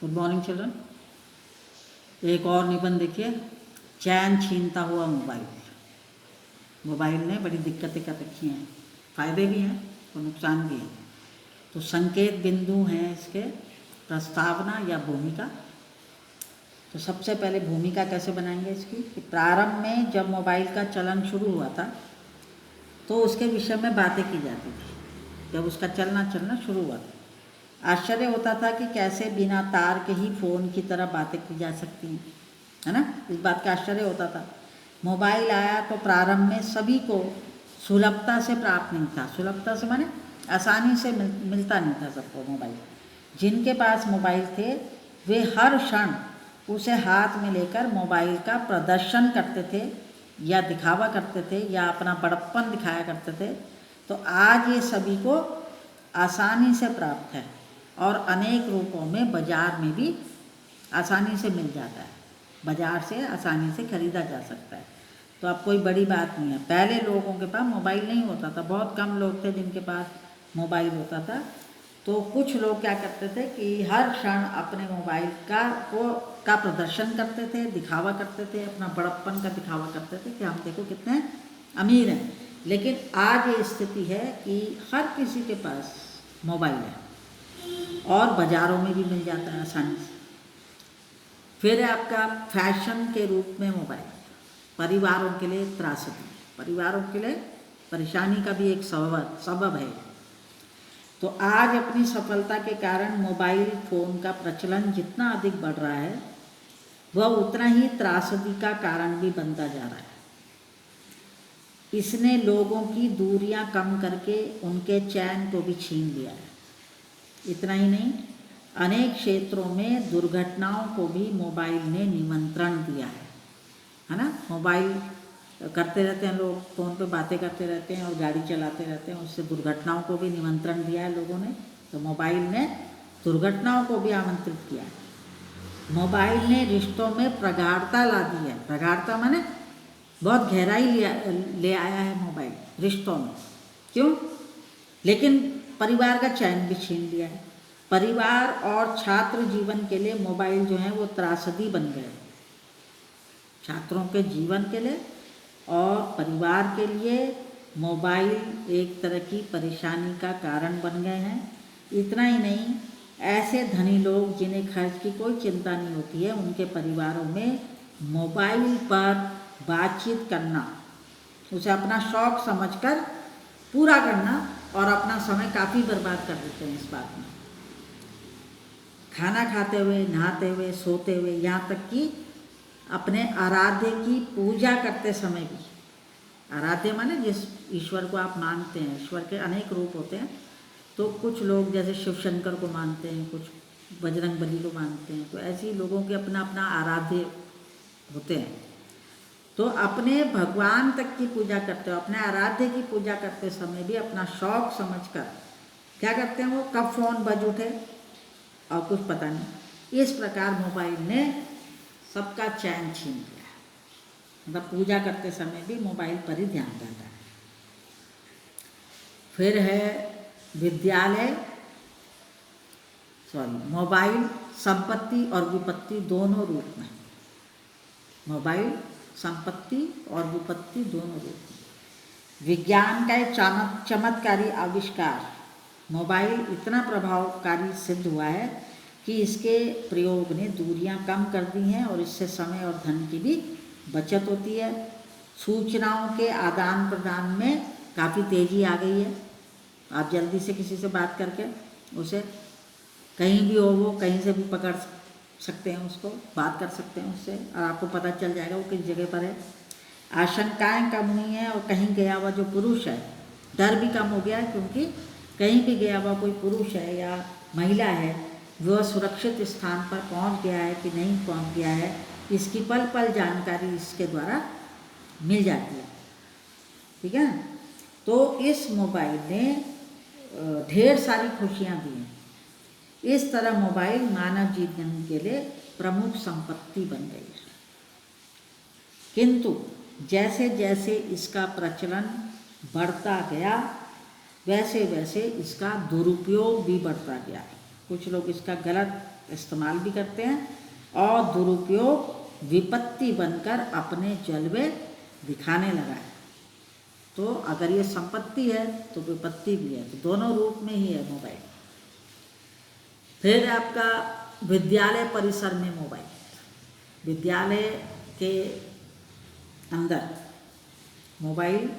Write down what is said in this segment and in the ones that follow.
Good morning children. एक और निबंध देखिए, चैन छीनता हुआ मोबाइल। मोबाइल ने बड़ी दिक्कतें कर रखी हैं, फ़ायदे भी हैं और नुकसान भी हैं। तो संकेत बिंदु हैं इसके, प्रस्तावना या भूमिका। तो सबसे पहले भूमिका कैसे बनाएंगे इसकी कि प्रारंभ में जब मोबाइल का चलन शुरू हुआ था तो उसके विषय में बातें की जाती थी। जब उसका चलना शुरू हुआ था, आश्चर्य होता था कि कैसे बिना तार के ही फ़ोन की तरह बातें की जा सकती हैं, है ना। इस बात का आश्चर्य होता था। मोबाइल आया तो प्रारंभ में सभी को सुलभता से प्राप्त नहीं था। सुलभता से माने आसानी से मिलता नहीं था सबको मोबाइल। जिनके पास मोबाइल थे वे हर क्षण उसे हाथ में लेकर मोबाइल का प्रदर्शन करते थे या दिखावा करते थे या अपना बड़प्पन दिखाया करते थे। तो आज ये सभी को आसानी से प्राप्त है और अनेक रूपों में बाज़ार में भी आसानी से मिल जाता है। बाज़ार से आसानी से ख़रीदा जा सकता है। तो अब कोई बड़ी बात नहीं है। पहले लोगों के पास मोबाइल नहीं होता था, बहुत कम लोग थे जिनके पास मोबाइल होता था। तो कुछ लोग क्या करते थे कि हर क्षण अपने मोबाइल का प्रदर्शन करते थे, दिखावा करते थे, अपना बड़प्पन का दिखावा करते थे कि हम देखो कितने अमीर हैं। लेकिन आज ये स्थिति है कि हर किसी के पास मोबाइल है और बाज़ारों में भी मिल जाता है आसानी से। फिर है आपका फैशन के रूप में मोबाइल। परिवारों के लिए त्रासदी, परिवारों के लिए परेशानी का भी एक सबब है। तो आज अपनी सफलता के कारण मोबाइल फ़ोन का प्रचलन जितना अधिक बढ़ रहा है वह उतना ही त्रासदी का कारण भी बनता जा रहा है। इसने लोगों की दूरियां कम करके उनके चैन को भी छीन लिया है। इतना ही नहीं, अनेक क्षेत्रों में दुर्घटनाओं को भी मोबाइल ने निमंत्रण दिया है ना। मोबाइल करते रहते हैं लोग, फ़ोन पे बातें करते रहते हैं और गाड़ी चलाते रहते हैं, उससे दुर्घटनाओं को भी निमंत्रण दिया है लोगों ने। तो मोबाइल ने दुर्घटनाओं को भी आमंत्रित किया है। मोबाइल ने रिश्तों में प्रगाढ़ता ला दी है। प्रगाढ़ता माने बहुत गहराई ले आया है मोबाइल रिश्तों में। क्यों? लेकिन परिवार का चैन भी छीन लिया है। परिवार और छात्र जीवन के लिए मोबाइल जो है वो त्रासदी बन गए। छात्रों के जीवन के लिए और परिवार के लिए मोबाइल एक तरह की परेशानी का कारण बन गए हैं। इतना ही नहीं, ऐसे धनी लोग जिन्हें खर्च की कोई चिंता नहीं होती है, उनके परिवारों में मोबाइल पर बातचीत करना, उसे अपना शौक समझकर पूरा करना और अपना समय काफ़ी बर्बाद कर देते हैं इस बात में। खाना खाते हुए, नहाते हुए, सोते हुए, यहाँ तक कि अपने आराध्य की पूजा करते समय भी। आराध्य माने जिस ईश्वर को आप मानते हैं। ईश्वर के अनेक रूप होते हैं। तो कुछ लोग जैसे शिव शंकर को मानते हैं, कुछ बजरंगबली को मानते हैं। तो ऐसे ही लोगों के अपना अपना आराध्य होते हैं। तो अपने भगवान तक की पूजा करते हो, अपने आराध्य की पूजा करते समय भी अपना शौक समझकर क्या करते हैं, वो कब फ़ोन बज उठे और कुछ पता नहीं। इस प्रकार मोबाइल ने सबका चैन छीन लिया। मतलब पूजा करते समय भी मोबाइल पर ही ध्यान रहता है। फिर है मोबाइल संपत्ति और विपत्ति दोनों रूप में। मोबाइल संपत्ति और विपत्ति दोनों रूप में। विज्ञान का एक चमत्कारी आविष्कार मोबाइल इतना प्रभावकारी सिद्ध हुआ है कि इसके प्रयोग ने दूरियां कम कर दी हैं और इससे समय और धन की भी बचत होती है। सूचनाओं के आदान प्रदान में काफ़ी तेज़ी आ गई है। आप जल्दी से किसी से बात करके उसे कहीं भी हो, वो कहीं से भी पकड़ सकते हैं, उसको बात कर सकते हैं उससे और आपको पता चल जाएगा वो किस जगह पर है। आशंकाएं कम हुई हैं और कहीं गया हुआ जो पुरुष है, डर भी कम हो गया है, क्योंकि कहीं भी गया हुआ कोई पुरुष है या महिला है, वह सुरक्षित स्थान पर पहुंच गया है कि नहीं पहुंच गया है, इसकी पल पल जानकारी इसके द्वारा मिल जाती है। ठीक है। तो इस मोबाइल ने ढेर सारी खुशियां दी हैं। इस तरह मोबाइल मानव जीवन के लिए प्रमुख संपत्ति बन गई है। किंतु जैसे जैसे इसका प्रचलन बढ़ता गया वैसे वैसे इसका दुरुपयोग भी बढ़ता गया। कुछ लोग इसका गलत इस्तेमाल भी करते हैं, और दुरुपयोग विपत्ति बनकर अपने जलवे दिखाने लगा है। तो अगर ये संपत्ति है तो विपत्ति भी है, तो दोनों रूप में ही है मोबाइल। फिर आपका विद्यालय परिसर में मोबाइल, विद्यालय के अंदर मोबाइल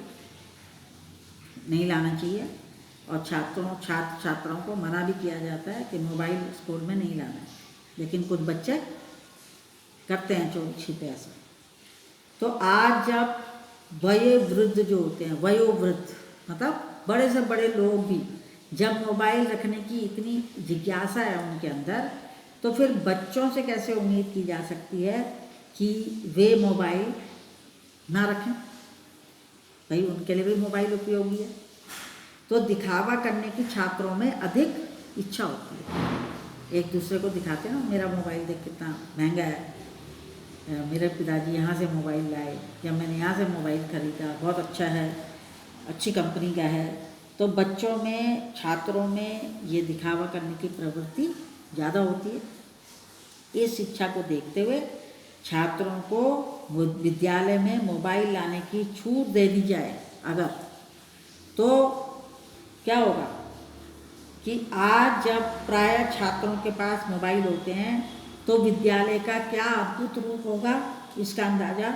नहीं लाना चाहिए, और छात्र छात्राओं को मना भी किया जाता है कि मोबाइल स्कूल में नहीं लाना है, लेकिन कुछ बच्चे करते हैं चोरी छिपे ऐसा। तो आज जब वयोवृद्ध जो होते हैं, वयोवृद्ध मतलब बड़े से बड़े लोग भी जब मोबाइल रखने की इतनी जिज्ञासा है उनके अंदर, तो फिर बच्चों से कैसे उम्मीद की जा सकती है कि वे मोबाइल ना रखें? भाई उनके लिए भी मोबाइल उपयोगी है। तो दिखावा करने की छात्रों में अधिक इच्छा होती है, एक दूसरे को दिखाते हैं ना, मेरा मोबाइल देख कितना महंगा है, मेरे पिताजी यहाँ से मोबाइल लाए, या मैंने यहाँ से मोबाइल ख़रीदा, बहुत अच्छा है, अच्छी कंपनी का है। तो बच्चों में, छात्रों में ये दिखावा करने की प्रवृत्ति ज़्यादा होती है। इस इच्छा को देखते हुए छात्रों को विद्यालय में मोबाइल लाने की छूट दे दी जाए अगर, तो क्या होगा कि आज जब प्राय छात्रों के पास मोबाइल होते हैं तो विद्यालय का क्या अद्भुत रूप होगा, इसका अंदाज़ा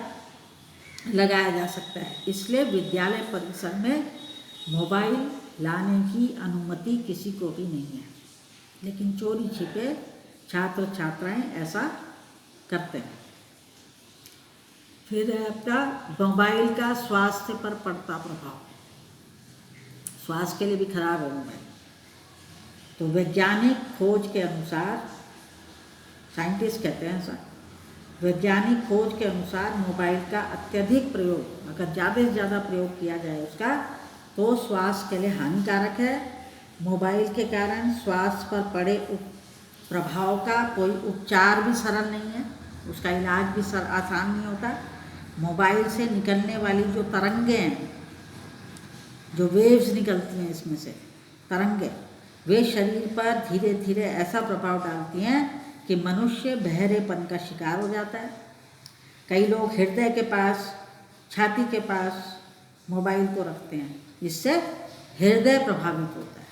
लगाया जा सकता है। इसलिए विद्यालय परिसर में मोबाइल लाने की अनुमति किसी को भी नहीं है, लेकिन चोरी छिपे छात्र छात्राएं ऐसा करते हैं। फिर है आपका मोबाइल का स्वास्थ्य पर पड़ता प्रभाव। स्वास्थ्य के लिए भी खराब है मोबाइल। तो वैज्ञानिक खोज के अनुसार, साइंटिस्ट कहते हैं ऐसा, वैज्ञानिक खोज के अनुसार मोबाइल का अत्यधिक प्रयोग, अगर ज़्यादा से ज़्यादा प्रयोग किया जाए उसका, तो स्वास्थ्य के लिए हानिकारक है। मोबाइल के कारण स्वास्थ्य पर पड़े प्रभाव का कोई उपचार भी सरल नहीं है, उसका इलाज भी आसान नहीं होता। मोबाइल से निकलने वाली जो तरंगें हैं, जो वेव्स निकलती हैं इसमें से तरंगें, वे शरीर पर धीरे धीरे ऐसा प्रभाव डालती हैं कि मनुष्य बहरेपन का शिकार हो जाता है। कई लोग हृदय के पास, छाती के पास मोबाइल को रखते हैं, जिससे हृदय प्रभावित होता है।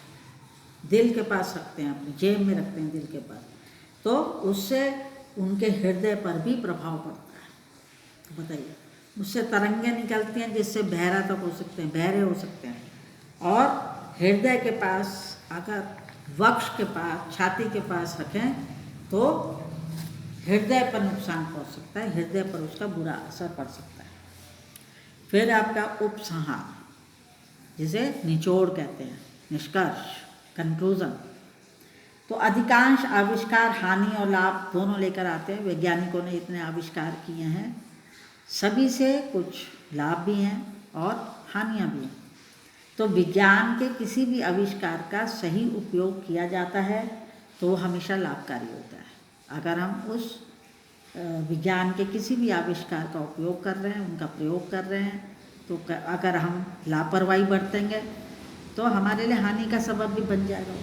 दिल के पास रखते हैं, अपनी जेब में रखते हैं दिल के पास, तो उससे उनके हृदय पर भी प्रभाव पड़ता है। तो बताइए, उससे तरंगें निकलती हैं जिससे बहरा तक हो सकते हैं, बहरे हो सकते हैं। और हृदय के पास, अगर वक्ष के पास, छाती के पास रखें तो हृदय पर नुकसान पहुंच सकता है, हृदय पर उसका बुरा असर पड़ सकता है। फिर आपका उपसंहार, जिसे निचोड़ कहते हैं, निष्कर्ष, कंक्लूजन। तो अधिकांश आविष्कार हानि और लाभ दोनों लेकर आते हैं। वैज्ञानिकों ने इतने आविष्कार किए हैं, सभी से कुछ लाभ भी हैं और हानियाँ भी हैं। तो विज्ञान के किसी भी आविष्कार का सही उपयोग किया जाता है तो वो हमेशा लाभकारी होता है। अगर हम उस विज्ञान के किसी भी आविष्कार का उपयोग कर रहे हैं, उनका प्रयोग कर रहे हैं, तो अगर हम लापरवाही बरतेंगे तो हमारे लिए हानि का सबब भी बन जाएगा।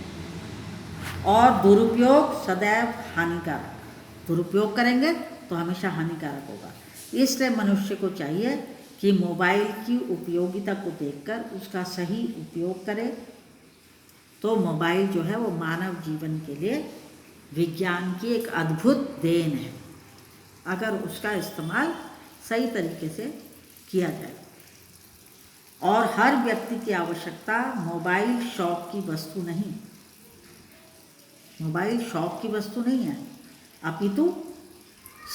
और दुरुपयोग सदैव हानिकारक, दुरुपयोग करेंगे तो हमेशा हानिकारक होगा। इसलिए मनुष्य को चाहिए कि मोबाइल की उपयोगिता को देखकर उसका सही उपयोग करे। तो मोबाइल जो है वो मानव जीवन के लिए विज्ञान की एक अद्भुत देन है, अगर उसका इस्तेमाल सही तरीके से किया जाए। और हर व्यक्ति की आवश्यकता मोबाइल शौक की वस्तु नहीं, मोबाइल शौक की वस्तु नहीं है, अपितु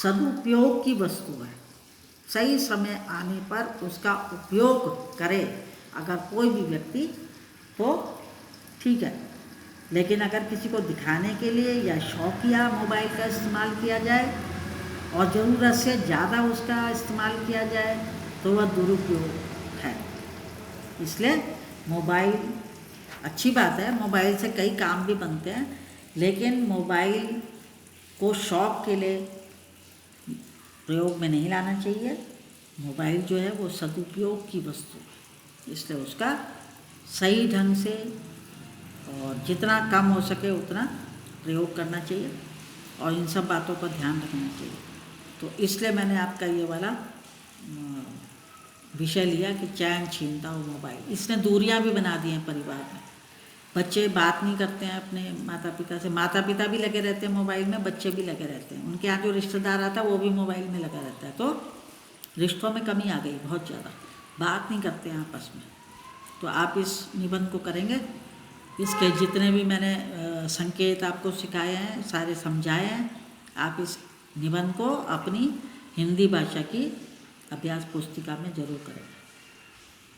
सदुपयोग की वस्तु है। सही समय आने पर उसका उपयोग करे अगर कोई भी व्यक्ति, तो ठीक है। लेकिन अगर किसी को दिखाने के लिए या शौकिया मोबाइल का इस्तेमाल किया जाए और ज़रूरत से ज़्यादा उसका इस्तेमाल किया जाए तो वह दुरुपयोग है। इसलिए मोबाइल अच्छी बात है, मोबाइल से कई काम भी बनते हैं, लेकिन मोबाइल को शौक़ के लिए प्रयोग में नहीं लाना चाहिए। मोबाइल जो है वो सदुपयोग की वस्तु है, इसलिए उसका सही ढंग से और जितना कम हो सके उतना प्रयोग करना चाहिए। और इन सब बातों पर ध्यान रखना चाहिए। तो इसलिए मैंने आपका ये वाला विषय लिया कि चैन छीनता हो मोबाइल। इसने दूरियां भी बना दी हैं परिवार में। बच्चे बात नहीं करते हैं अपने माता पिता से, माता पिता भी लगे रहते हैं मोबाइल में, बच्चे भी लगे रहते हैं। उनके यहाँ जो रिश्तेदार आता है वो भी मोबाइल में लगा रहता है, तो रिश्तों में कमी आ गई बहुत ज़्यादा, बात नहीं करते हैं आपस में। तो आप इस निबंध को करेंगे, इसके जितने भी मैंने संकेत आपको सिखाए हैं, सारे समझाए हैं, आप इस निबंध को अपनी हिंदी भाषा की अभ्यास पुस्तिका में ज़रूर करें।